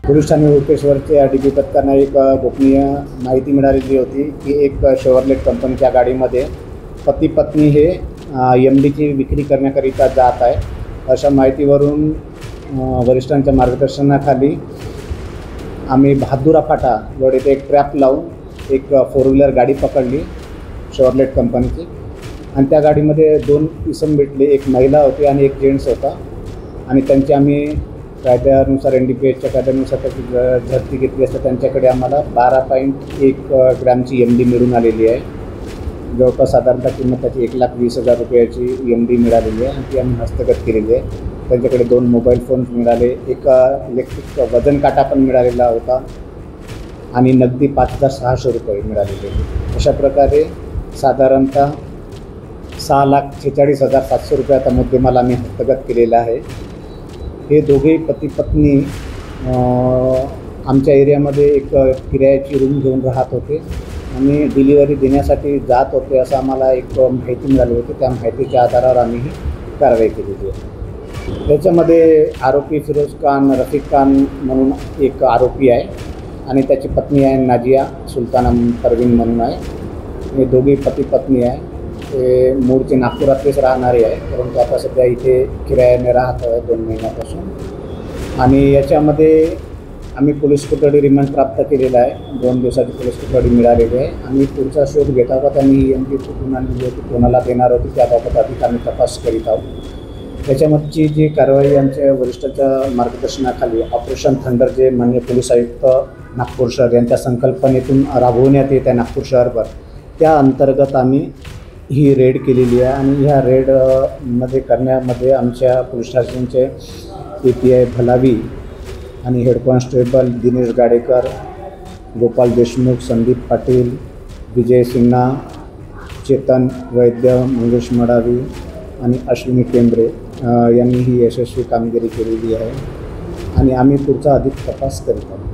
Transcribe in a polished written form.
Police Thane हुडकेश्वरच्या DP पथकांना एक गोपनीय माहिती मिळालेली होती की एक शेवरलेट कंपनीच्या गाडीमध्ये पती पत्नी हे MDची विक्री करण्याकरिता जात आहे। अशा माहितीवरून वरिष्ठांच्या मार्गदर्शनाखाली आम्ही बहादुरा फाटा जवळ इथे एक ट्रॅप लावून एक 4 व्हीलर गाडी पकडली शेवरलेट कंपनीची, आणि त्या गाडीमध्ये 2 इसम भेटले, एक महिला होती आणि एक जेंट्स होता, आणि त्यांची आम्ही कायद्यानुसार NDPSच्या कायद्यानुसार त्याची झडती घेतली असता त्यांच्याकडे आम्हाला 12.1 ग्रॅमची MD मिळून आलेली आहे। जवळपास साधारणतः किंमत त्याची 1,20,000 रुपयाची MD मिळालेली आहे आणि ती आम्ही हस्तगत केलेली आहे। त्यांच्याकडे 2 मोबाईल फोन्स मिळाले, एक इलेक्ट्रिक वजन काटा पण मिळालेला होता आणि नगदी 5,600 रुपये मिळालेले। अशा प्रकारे साधारणतः 6,46,700 रुपयाचा मुद्देमाल आम्ही हस्तगत केलेला आहे। हे दोघेही पती पत्नी आमच्या एरियामध्ये एक किरायाची रूम घेऊन राहत होते आणि डिलिव्हरी देण्यासाठी जात होते असं आम्हाला एक माहिती मिळाली होती। त्या माहितीच्या आधारावर आम्ही ही कारवाई केलेली आहे। त्याच्यामध्ये आरोपी फिरोज खान, रफिक खान म्हणून एक आरोपी आहे आणि त्याची पत्नी आहे नाजिया सुलतान परवीन म्हणून आहे। हे दोघे पती पत्नी आहे। ते मूळचे नागपुरातलेच राहणारे आहे, परंतु आता सध्या इथे किरायाने राहत आहे 2 महिन्यापासून। आणि याच्यामध्ये आम्ही पोलीस कोठडी रिमांड प्राप्त केलेला आहे, 2 दिवसाची पोलीस कोठडी मिळालेली आहे। आणि पुढचा शोध घेता होता त्यांनी MD कुठून आणली होती, कोणाला देणार होती, त्याबाबत अधिक आम्ही तपास करीत आहोत। त्याच्यामधची जी कारवाई आमच्या वरिष्ठाच्या मार्गदर्शनाखाली ऑपरेशन थंडर जे माननीय पोलीस आयुक्त नागपूर शहर यांच्या संकल्पनेतून राबवण्यात येत आहे नागपूर शहरभर, त्या अंतर्गत आम्ही ही रेड केलेली आहे। आणि ह्या रेडमध्ये करण्यामध्ये आमच्या पोलीस स्टेशनचे PPI भलावी आणि हेड कॉन्स्टेबल दिनेश गाडेकर, गोपाल देशमुख, संदीप पाटील, विजय सिन्हा, चेतन वैद्य, मंगेश मडावी आणि अश्विनी केंद्रे यांनी ही यशस्वी कामगिरी केलेली आहे आणि आम्ही पुढचा अधिक तपास करीत आहोत।